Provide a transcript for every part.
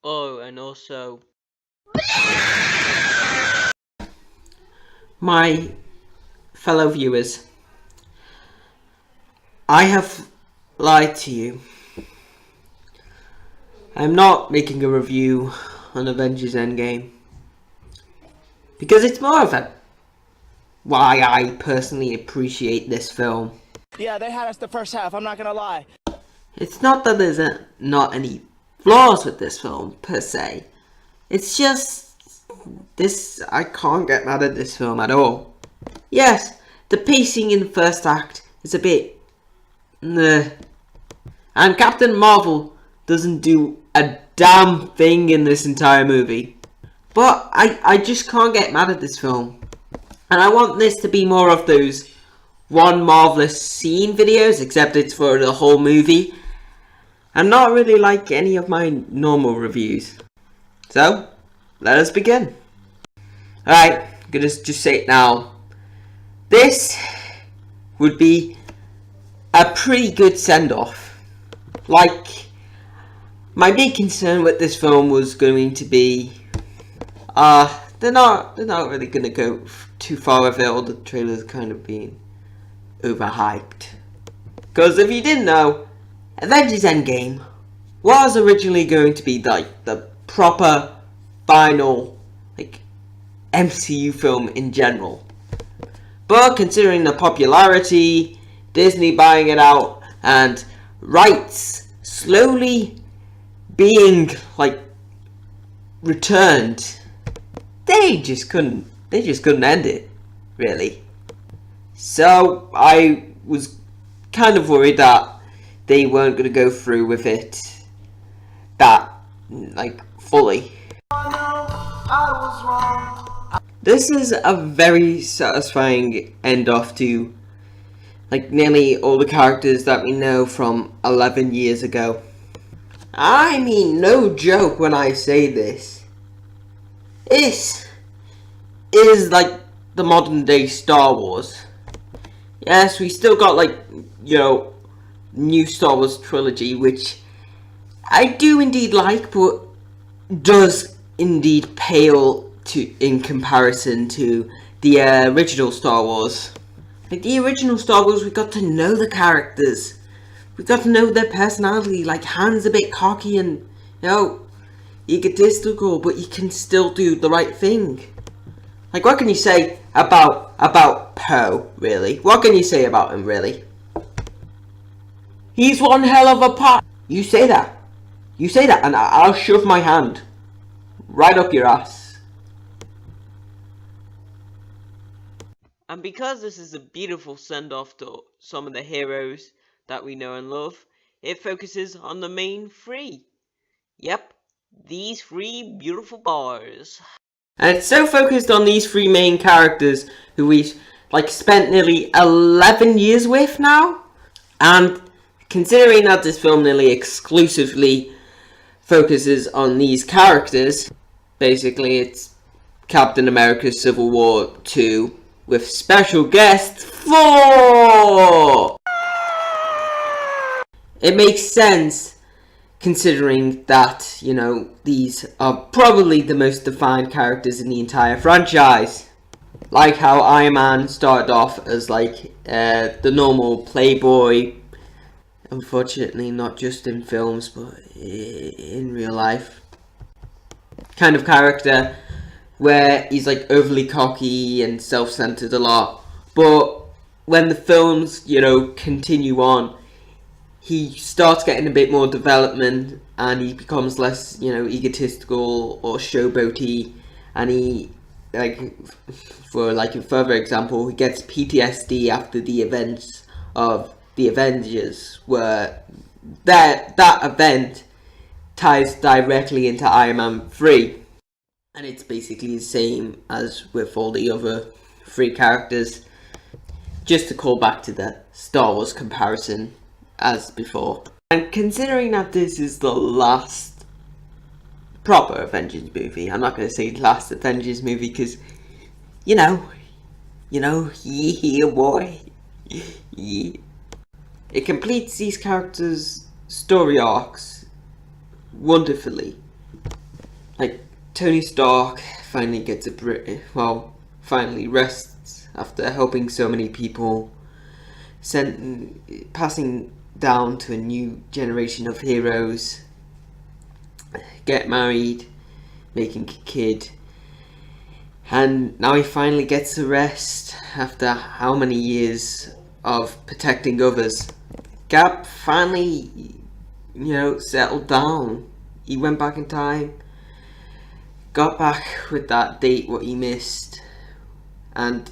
Oh, and also, my fellow viewers, I have lied to you. I'm not making a review on Avengers EndGame because it's more of a why I personally appreciate this film. Yeah, they had us the first half, I'm not gonna lie. It's not that there's not any flaws with this film per se. It's just I can't get mad at this film at all. Yes, the pacing in the first act is a bit and Captain Marvel doesn't do a damn thing in this entire movie. But I just can't get mad at this film. And I want this to be more of those one Marvellous scene videos, except it's for the whole movie. And not really like any of my normal reviews. So, let us begin. Alright, I'm gonna just say it now. This would be a pretty good send-off. Like, my big concern with this film was going to be, they're not really gonna go too far with it. All the trailers kind of being overhyped. Because if you didn't know, Avengers EndGame was originally going to be like the proper final like MCU film in general. But considering the popularity, Disney buying it out, and rights slowly being like returned, they just couldn't end it, really. So I was kind of worried that they weren't going to go through with it that like fully. This is a very satisfying end off to like nearly all the characters that we know from 11 years ago. I mean, no joke when I say this. This is like the modern day Star Wars. Yes, we still got like, you know, new Star Wars trilogy, which I do indeed like, but does indeed pale in comparison to the original Star Wars. Like the original Star Wars, we got to know the characters. We got to know their personality. Like Han's a bit cocky and, you know, egotistical, but you can still do the right thing. Like, what can you say about Poe, really? What can you say about him, really? He's one hell of a pot. You say that, and I'll shove my hand right up your ass. and because this is a beautiful send-off to some of the heroes that we know and love, it focuses on the main three. Yep, these three beautiful bars. And it's so focused on these three main characters who we've like spent nearly 11 years with now. And considering that this film nearly exclusively focuses on these characters, basically it's Captain America Civil War 2 with special guest Thor! It makes sense considering that, you know, these are probably the most defined characters in the entire franchise. Like how Iron Man started off as like the normal playboy, unfortunately not just in films but in real life, kind of character where he's like overly cocky and self-centered a lot. But when the films, you know, continue on, he starts getting a bit more development and he becomes less, you know, egotistical or showboaty, and he, like, for like a further example, he gets PTSD after the events of the Avengers, where that event ties directly into Iron Man 3. And it's basically the same as with all the other three characters. Just to call back to the Star Wars comparison as before. And considering that this is the last proper Avengers movie, I'm not going to say last Avengers movie because, you know, yeah boy, yeah. It completes these characters' story arcs wonderfully. like Tony Stark finally gets finally rests after helping so many people, passing down to a new generation of heroes, get married, making a kid, and now he finally gets a rest after how many years of protecting others. Cap finally, settled down. He went back in time, got back with that date what he missed, and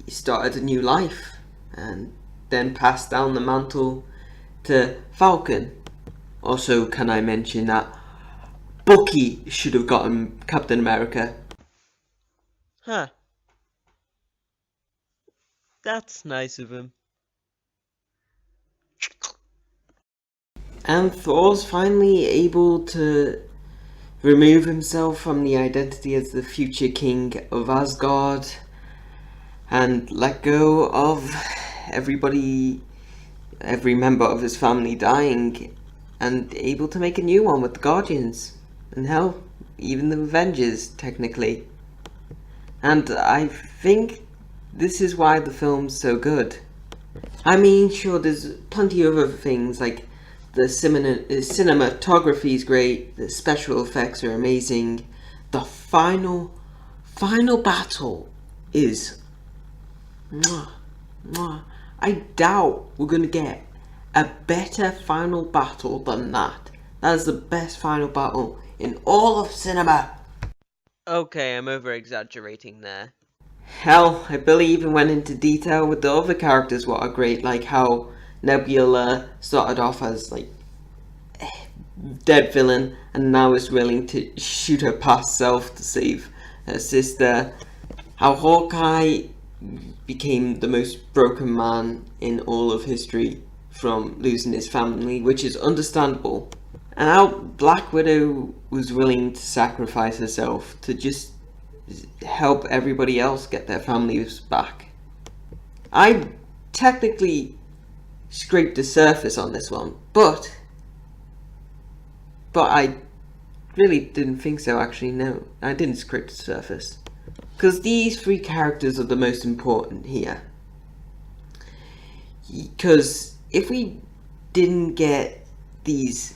he started a new life, and then passed down the mantle to Falcon. Also, can I mention that Bucky should have gotten Captain America? Huh. That's nice of him. And Thor's finally able to remove himself from the identity as the future king of Asgard and let go of every member of his family dying, and able to make a new one with the Guardians, and hell, even the Avengers technically. And I think this is why the film's so good. I mean, sure, there's plenty of other things, like the cinematography is great, the special effects are amazing, the final battle is mwah, mwah. I doubt we're gonna get a better final battle than that. That is the best final battle in all of cinema. Okay, I'm over exaggerating there. Hell, I barely even went into detail with the other characters what are great, like how Nebula started off as like dead villain and now is willing to shoot her past self to save her sister. How Hawkeye became the most broken man in all of history from losing his family, which is understandable. And how Black Widow was willing to sacrifice herself to just help everybody else get their families back. I technically scraped the surface on this one, but I really didn't think so. Actually, no, I didn't scrape the surface, because these three characters are the most important here. Because if we didn't get these,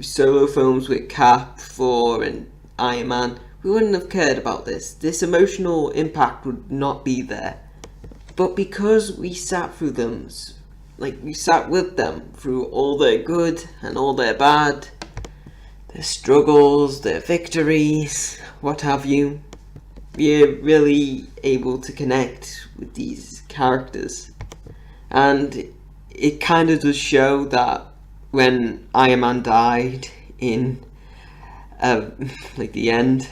solo films with Cap, Thor, and Iron Man, we wouldn't have cared about this. This emotional impact would not be there. But because we sat through them, we sat with them through all their good and all their bad, their struggles, their victories, what have you, we're really able to connect with these characters. And it kind of does show that when Iron Man died in the end,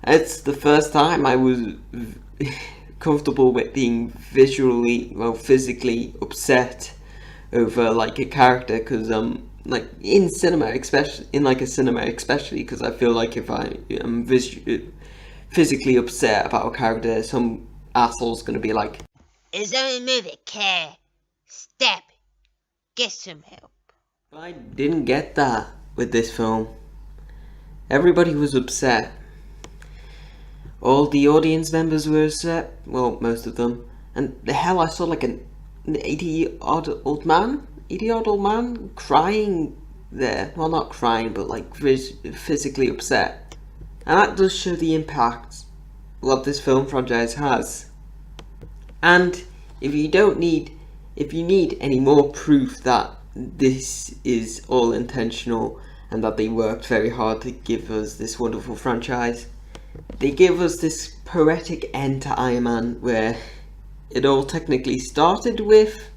it's the first time I was comfortable with being physically upset over like a character, because in cinema, especially because I feel like if I am physically upset about a character, some asshole's gonna be like, It's only a movie, care. Step. Get some help. I didn't get that with this film. Everybody was upset. All the audience members were upset. Well, most of them. And the hell, I saw like an 80-odd-old man crying there. Well, not crying, but like physically upset. And that does show the impact what this film franchise has. And if you need any more proof that this is all intentional and that they worked very hard to give us this wonderful franchise, they give us this poetic end to Iron Man where it all technically started with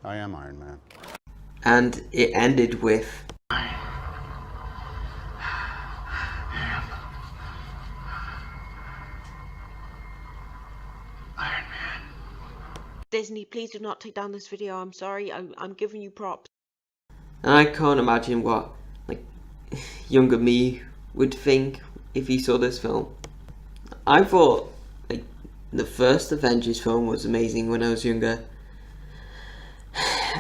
I am Iron Man. and it ended with Disney, please do not take down this video. I'm sorry. I'm giving you props. And I can't imagine what younger me would think if he saw this film. I thought the first Avengers film was amazing when I was younger.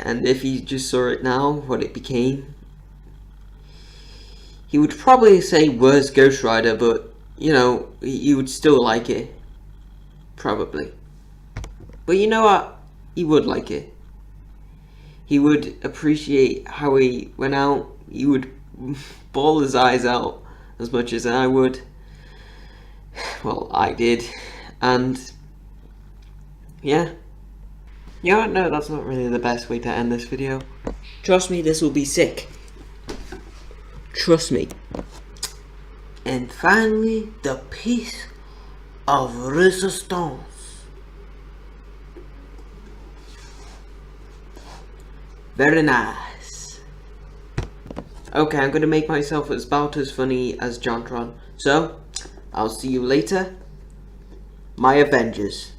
and if he just saw it now, what it became, he would probably say worst Ghost Rider, but you know, he would still like it. Probably. But you know what? He would like it. He would appreciate how he went out. He would bawl his eyes out as much as I would. Well, I did. And yeah. Yeah, no, that's not really the best way to end this video. Trust me, this will be sick. Trust me. And finally, the piece of resistance. Very nice. Okay, I'm gonna make myself about as funny as JonTron. So, I'll see you later. My Avengers.